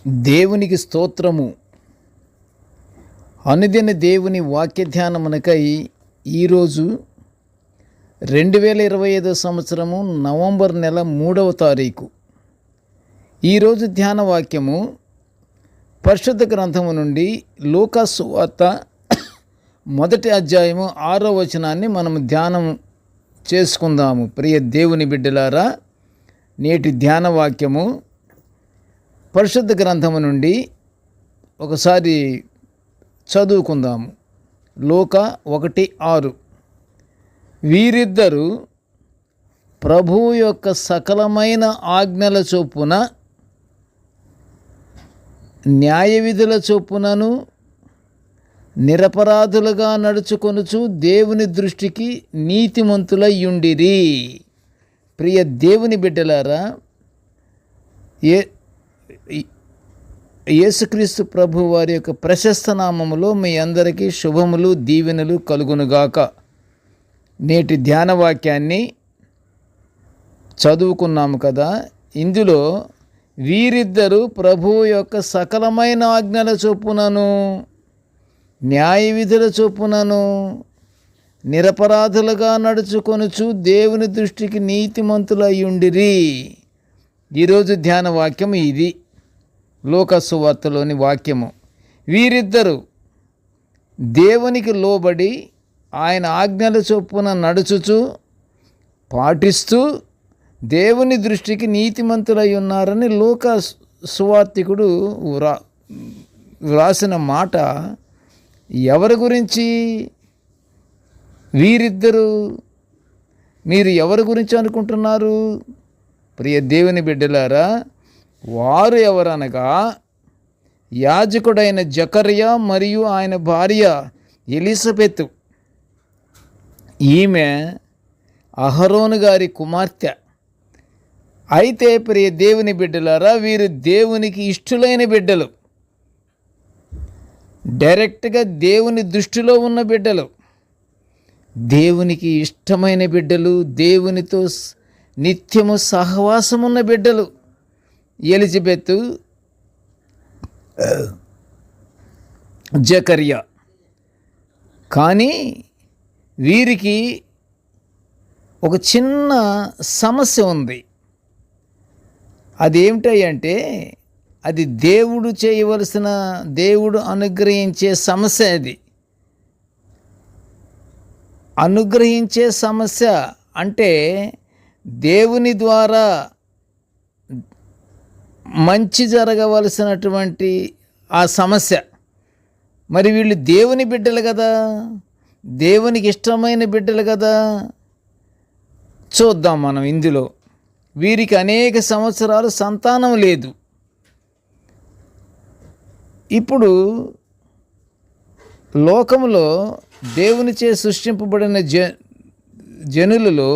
దేవునికి స్తోత్రము. అనుదిన దేవుని వాక్య ధ్యానమునకై ఈరోజు 2025 సంవత్సరము నవంబర్ నెల 3వ తారీఖు. ఈరోజు ధ్యాన వాక్యము పరిశుద్ధ గ్రంథము నుండి లూకా సువార్త 1వ అధ్యాయము 6వ వచనాన్ని మనం ధ్యానం చేసుకుందాము. ప్రియ దేవుని బిడ్డలారా, నేటి ధ్యాన వాక్యము పరిశుద్ధ గ్రంథము నుండి ఒకసారి చదువుకుందాము. లూకా 1:6. వీరిద్దరూ ప్రభువు యొక్క సకలమైన ఆజ్ఞల చొప్పున న్యాయ విధుల చొప్పునను నిరపరాధులుగా నడుచుకొనుచు దేవుని దృష్టికి నీతిమంతులయ్యుండిరి. ప్రియ దేవుని బిడ్డలారా, యేసుక్రీస్తు ప్రభు వారి యొక్క ప్రశస్త నామములో మీ అందరికీ శుభములు దీవెనలు కలుగునుగాక. నేటి ధ్యాన వాక్యాన్ని చదువుకున్నాము కదా. ఇందులో వీరిద్దరూ ప్రభువు యొక్క సకలమైన ఆజ్ఞల చొప్పునను న్యాయ విధుల చొప్పునను నిరపరాధులుగా నడుచుకొనుచు దేవుని దృష్టికి నీతిమంతులయ్యుండిరి. ఈరోజు ధ్యాన వాక్యం ఇది, లూకా సువార్తలోని వాక్యము. వీరిద్దరూ దేవునికి లోబడి ఆయన ఆజ్ఞల చొప్పున నడుచుచు పాటిస్తూ దేవుని దృష్టికి నీతిమంతులై ఉన్నారని లూకా సువార్తికుడు వ్రాసిన మాట ఎవరి గురించి? వీరిద్దరూ. మీరు ఎవరి గురించి అనుకుంటున్నారు? ప్రియ దేవుని బిడ్డలారా, వారు ఎవరనగా యాజకుడైన జకర్యా మరియు ఆయన భార్య ఎలిజబెత్. ఈమె అహరోను గారి కుమార్తె. అయితే ప్రియ దేవుని బిడ్డలారా, వీరు దేవునికి ఇష్టలైన బిడ్డలు, డైరెక్ట్గా దేవుని దృష్టిలో ఉన్న బిడ్డలు, దేవునికి ఇష్టమైన బిడ్డలు, దేవునితో నిత్యము సహవాసమున్న బిడ్డలు. ఎలిజబెత్, జకర్యా. కానీ వీరికి ఒక చిన్న సమస్య ఉంది. అదేమిటంటే అది దేవుడు చేయవలసిన, దేవుడు అనుగ్రహించే సమస్య. అది అనుగ్రహించే సమస్య అంటే దేవుని ద్వారా మంచి జరగవలసినటువంటి ఆ సమస్య. మరి వీళ్ళు దేవుని బిడ్డలు కదా, దేవునికి ఇష్టమైన బిడ్డలు కదా. చూద్దాం మనం. ఇందులో వీరికి అనేక సంవత్సరాలు సంతానం లేదు. ఇప్పుడు లోకములో దేవునిచే సృష్టింపబడిన జనులలో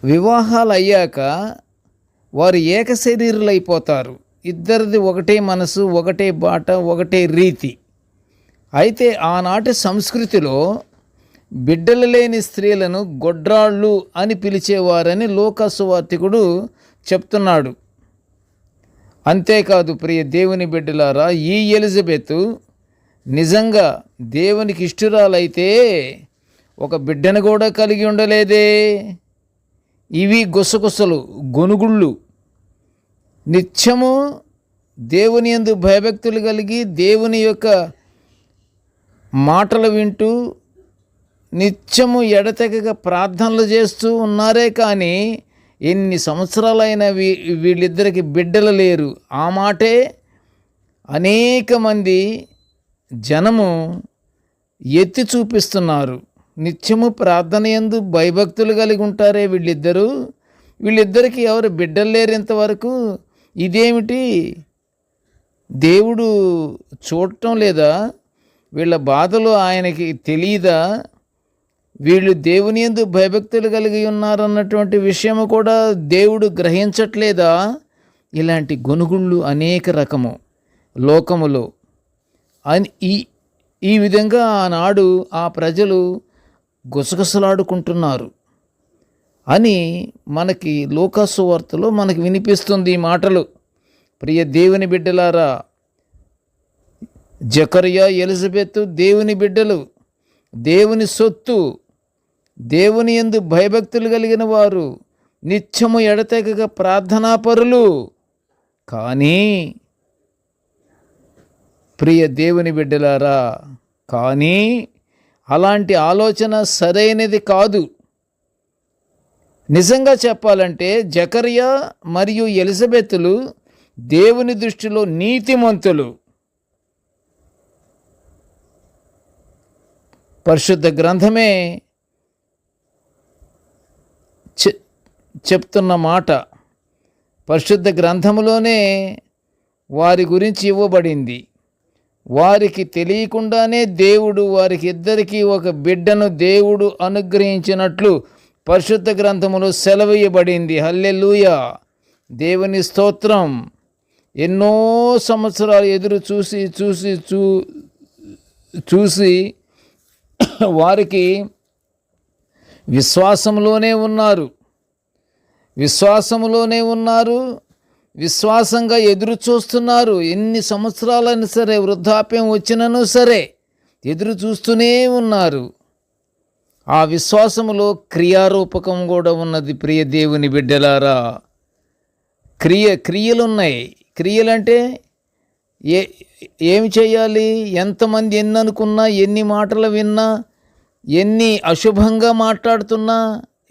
వివాహాలు అయ్యాక వారు ఏక శరీరులు అయిపోతారు. ఇద్దరిది ఒకటే మనసు, ఒకటే బాట, ఒకటే రీతి. అయితే ఆనాటి సంస్కృతిలో బిడ్డలు లేని స్త్రీలను గొడ్రాళ్ళు అని పిలిచేవారని లూకా సువార్తికుడు చెప్తున్నాడు. అంతేకాదు ప్రియ దేవుని బిడ్డలారా, ఈ ఎలిజబెత్ నిజంగా దేవునికి ఇష్టురాలైతే ఒక బిడ్డను కూడా కలిగి ఉండలేదే. ఇవి గుసగుసలు, గొనుగుళ్ళు. నిత్యము దేవుని యందు భయభక్తులు కలిగి దేవుని యొక్క మాటలు వింటూ నిత్యము ఎడతెగక ప్రార్థనలు చేస్తూ ఉన్నారే కానీ ఎన్ని సంవత్సరాలైనా వీళ్ళిద్దరికి బిడ్డలు లేరు. ఆ మాటే అనేక మంది జనము ఎత్తి చూపిస్తున్నారు. నిత్యము ప్రార్థన యందు భయభక్తులు కలిగి ఉంటారే వీళ్ళిద్దరికి ఎవరు బిడ్డలు లేరు ఇంతవరకు. ఇదేమిటి? దేవుడు చూడటం లేదా? వీళ్ళ బాధలు ఆయనకి తెలియదా? వీళ్ళు దేవుని యందు భయభక్తులు కలిగి ఉన్నారన్నటువంటి విషయము కూడా దేవుడు గ్రహించట్లేదా? ఇలాంటి గొనుగుళ్ళు అనేక రకము లోకములో. ఈ విధంగా ఆనాడు ఆ ప్రజలు గుసగుసలాడుకుంటున్నారు అని మనకి లూకా సువార్తలో మనకి వినిపిస్తుంది ఈ మాటలు. ప్రియ దేవుని బిడ్డలారా, జకర్యా, ఎలిజబెత్ దేవుని బిడ్డలు, దేవుని సొత్తు, దేవుని యందు భయభక్తులు కలిగిన వారు, నిత్యము ఎడతెగక ప్రార్థనాపరులు. కానీ ప్రియ దేవుని బిడ్డలారా, కానీ అలాంటి ఆలోచన సరైనది కాదు. నిజంగా చెప్పాలంటే జకర్యా మరియు ఎలిజబెతులు దేవుని దృష్టిలో నీతిమంతులు. పరిశుద్ధ గ్రంథమే చెప్తున్న మాట. పరిశుద్ధ గ్రంథములోనే వారి గురించి ఇవ్వబడింది. వారికి తెలియకుండానే దేవుడు వారికి ఇద్దరికీ ఒక బిడ్డను దేవుడు అనుగ్రహించినట్లు పరిశుద్ధ గ్రంథములో సెలవీయబడింది. హల్లెలూయా, దేవుని స్తోత్రం. ఎన్నో సంవత్సరాలు ఎదురు చూసి వారికి విశ్వాసంలోనే ఉన్నారు, విశ్వాసంగా ఎదురు చూస్తున్నారు. ఎన్ని సంవత్సరాలైనా సరే, వృద్ధాప్యం వచ్చినను సరే ఎదురు చూస్తూనే ఉన్నారు. ఆ విశ్వాసములో క్రియారూపకం కూడా ఉన్నది. ప్రియ దేవుని బిడ్డలారా, క్రియలున్నాయి. క్రియలంటే ఏమి చేయాలి? ఎంతమంది ఎన్ని అనుకున్నా, ఎన్ని మాటలు విన్నా, ఎన్ని అశుభంగా మాట్లాడుతున్నా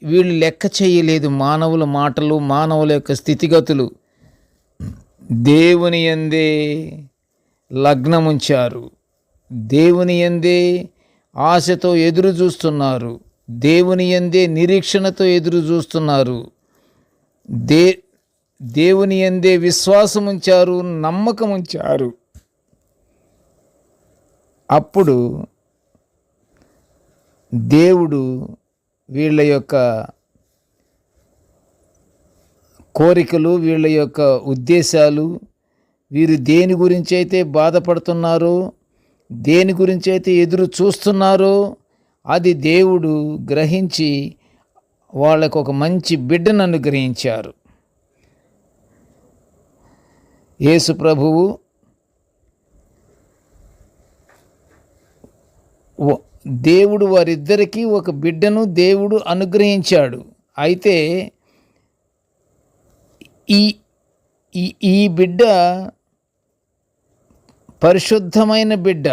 వీళ్ళు లెక్క చేయలేదు. మానవుల మాటలు, మానవుల యొక్క స్థితిగతులు. దేవుని యందే లగ్నముంచారు, దేవుని యందే ఆశతో ఎదురు చూస్తున్నారు, దేవుని యందే నిరీక్షణతో ఎదురు చూస్తున్నారు, దేవుని యందే విశ్వాసముంచారు, నమ్మకముంచారు. అప్పుడు దేవుడు వీళ్ళ యొక్క కోరికలు, వీళ్ళ యొక్క ఉద్దేశాలు, వీరు దేని గురించి అయితే బాధపడుతున్నారో, దేని గురించి అయితే ఎదురు చూస్తున్నారో అది దేవుడు గ్రహించి వాళ్ళకు ఒక మంచి బిడ్డను అనుగ్రహించారు. యేసు ప్రభువు దేవుడు వారిద్దరికీ ఒక బిడ్డను దేవుడు అనుగ్రహించాడు. అయితే ఈ బిడ్డ పరిశుద్ధమైన బిడ్డ.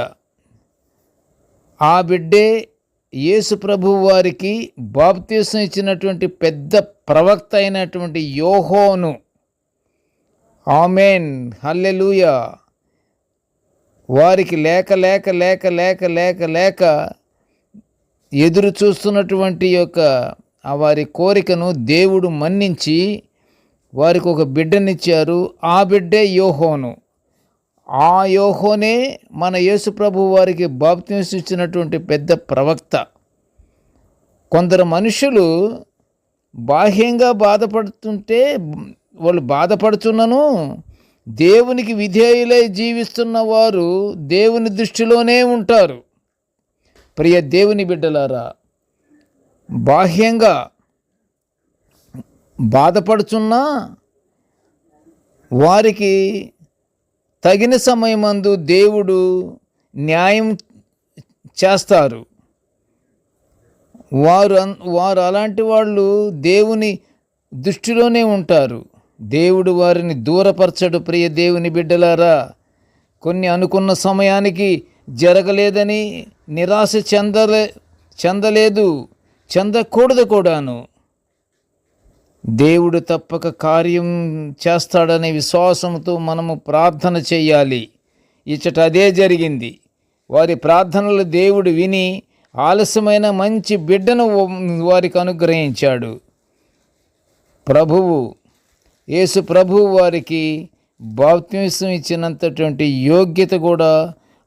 ఆ బిడ్డే యేసు ప్రభువు వారికి బాప్తీసం ఇచ్చినటువంటి పెద్ద ప్రవక్త అయినటువంటి యోహోను. ఆమేన్, హల్లెలూయా. వారికి లేక ఎదురు చూస్తున్నటువంటి యొక్క వారి కోరికను దేవుడు మన్నించి వారికి ఒక బిడ్డనిచ్చారు. ఆ బిడ్డే యోహోను. ఆ యోహోనే మన యేసు ప్రభు వారికి బాప్తీసం ఇచ్చినటువంటి పెద్ద ప్రవక్త. కొందరు మనుషులు బాహ్యంగా బాధపడుతుంటే, వాళ్ళు బాధపడుతున్నను దేవునికి విధేయులై జీవిస్తున్న వారు దేవుని దృష్టిలోనే ఉంటారు. ప్రియ దేవుని బిడ్డలారా, బాహ్యంగా బాధపడుతున్నా వారికి తగిన సమయమందు దేవుడు న్యాయం చేస్తారు. వారు అలాంటి వాళ్ళు దేవుని దృష్టిలోనే ఉంటారు. దేవుడు వారిని దూరపరచడు. ప్రియ దేవుని బిడ్డలారా, కొన్ని అనుకున్న సమయానికి జరగలేదని నిరాశ చెందకూడదు కూడాను. దేవుడు తప్పక కార్యం చేస్తాడనే విశ్వాసంతో మనము ప్రార్థన చేయాలి. ఇచ్చట అదే జరిగింది. వారి ప్రార్థనలు దేవుడు విని ఆలస్యమైన మంచి బిడ్డను వారికి అనుగ్రహించాడు. యేసు ప్రభువు వారికి బాప్తిసం ఇచ్చినంతటువంటి యోగ్యత కూడా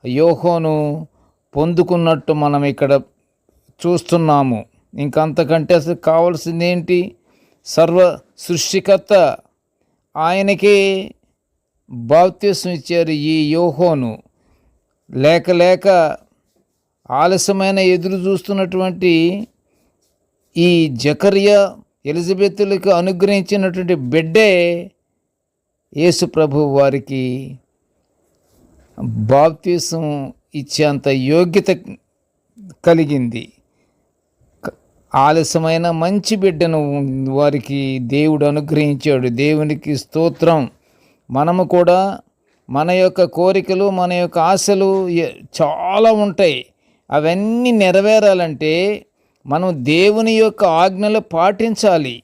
యోహోను పొందుకున్నట్టు మనం ఇక్కడ చూస్తున్నాము. ఇంకంతకంటే అసలు కావాల్సింది ఏంటి? సర్వ సృష్టికర్త ఆయనకే బాప్తిసం ఇచ్చారు ఈ యోహోను. లేక ఆలస్యమైన ఎదురు చూస్తున్నటువంటి ఈ జకర్యా, ఎలిజబెతులకు అనుగ్రహించినటువంటి బిడ్డే యేసు ప్రభు వారికి బాప్తిసం ఇచ్చేంత యోగ్యత కలిగింది. ఆలస్యమైన మంచి బిడ్డను వారికి దేవుడు అనుగ్రహించాడు. దేవునికి స్తోత్రం. మనము కూడా మన యొక్క కోరికలు, మన యొక్క ఆశలు చాలా ఉంటాయి. అవన్నీ నెరవేరాలంటే మనం దేవుని యొక్క ఆజ్ఞలు పాటించాలి,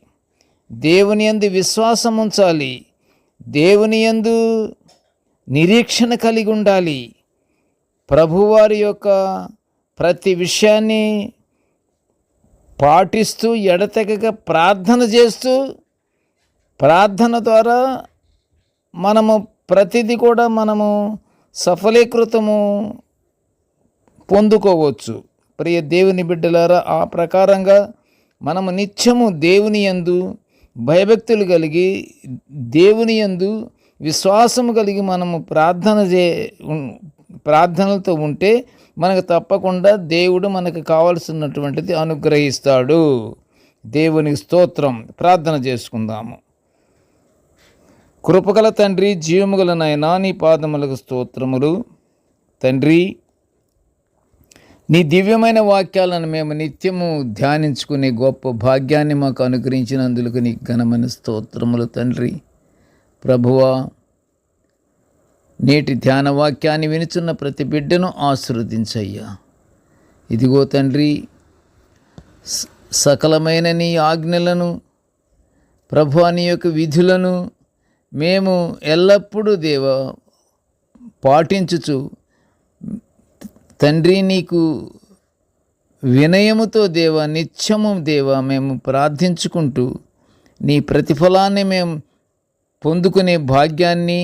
దేవుని యందు విశ్వాసం ఉంచాలి, దేవుని యందు నిరీక్షణ కలిగి ఉండాలి. ప్రభువారి యొక్క ప్రతి విషయాన్ని పాటిస్తూ ఎడతెగక ప్రార్థన చేస్తూ, ప్రార్థన ద్వారా మనము ప్రతిదీ కూడా మనము సఫలీకృతము పొందుకోవచ్చు. ప్రియ దేవుని బిడ్డలారా, ఆ ప్రకారంగా మనము నిత్యము దేవుని యందు భయభక్తులు కలిగి, దేవుని యందు విశ్వాసము కలిగి మనము ప్రార్థనలతో ఉంటే మనకు తప్పకుండా దేవుడు మనకు కావలసినటువంటిది అనుగ్రహిస్తాడు. దేవునికి స్తోత్రం. ప్రార్థన చేసుకుందాము. కృపగల తండ్రి, జీవముగల నాయనా, నీ పాదములకు స్తోత్రములు. తండ్రి, నీ దివ్యమైన వాక్యాలను మేము నిత్యము ధ్యానించుకునే గొప్ప భాగ్యాన్ని మాకు అనుగ్రహించినందుకు నీ ఘనమైన స్తోత్రములు తండ్రి. ప్రభువా, నేటి ధ్యాన వాక్యాన్ని వినుచున్న ప్రతి బిడ్డను ఆశీర్వదించయ్యా. ఇదిగో తండ్రి, సకలమైన నీ ఆజ్ఞలను, ప్రభువా నీ యొక్క విధులను మేము ఎల్లప్పుడూ దేవా పాటించుచు తండ్రి నీకు వినయముతో దేవా నిత్యము దేవా మేము ప్రార్థించుకుంటూ నీ ప్రతిఫలాన్ని మేము పొందుకునే భాగ్యాన్ని,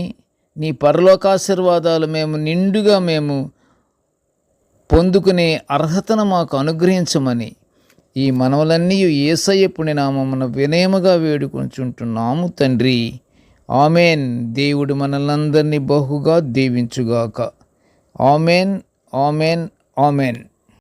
నీ పరలోకాశీర్వాదాలు మేము నిండుగా మేము పొందుకునే అర్హతను మాకు అనుగ్రహించమని ఈ మనవలన్నీ యేసయ్య పుణ్యనామమున వినయముగా వేడుకొంచుంటున్నాము తండ్రి. ఆమెన్. దేవుడు మనల్నందరినీ బహుగా దీవించుగాక. Amen, amen, amen.